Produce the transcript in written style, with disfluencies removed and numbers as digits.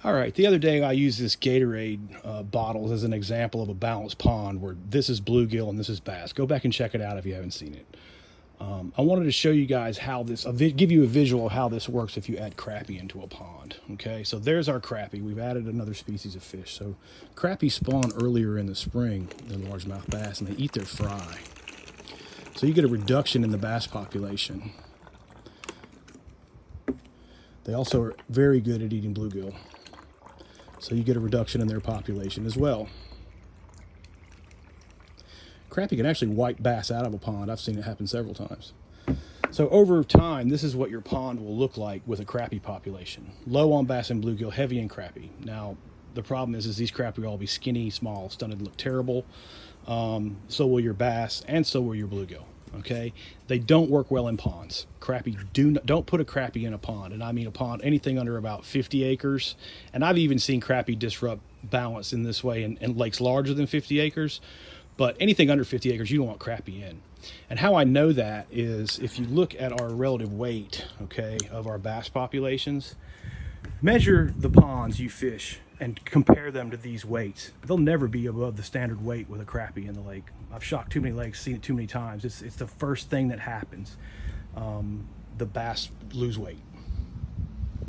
All right, the other day I used this Gatorade bottles as an example of a balanced pond where this is bluegill and this is bass. Go back and check it out if you haven't seen it. I wanted to show you guys how this, give you a visual of how this works if you add crappie into a pond. Okay, so there's our crappie. We've added another species of fish. So crappie spawn earlier in the spring than largemouth bass, and they eat their fry. So you get a reduction in the bass population. They also are very good at eating bluegill. So you get a reduction in their population as well. Crappie can actually wipe bass out of a pond. I've seen it happen several times. So over time, this is what your pond will look like with a crappie population. Low on bass and bluegill, heavy in crappie. Now, the problem is these crappie will all be skinny, small, stunted, look terrible. So will your bass, and so will your bluegill. Okay, they don't work well in ponds. Crappie don't put a crappie in a pond, and I mean a pond anything under about 50 acres. And I've even seen crappie disrupt balance in this way in lakes larger than 50 acres. But anything under 50 acres, you don't want crappie in. And how I know that is if you look at our relative weight, okay, of our bass populations, measure the ponds you fish and compare them to these weights. They'll never be above the standard weight with a crappie in the lake. I've shocked too many lakes, seen it too many times. It's the first thing that happens. The bass lose weight.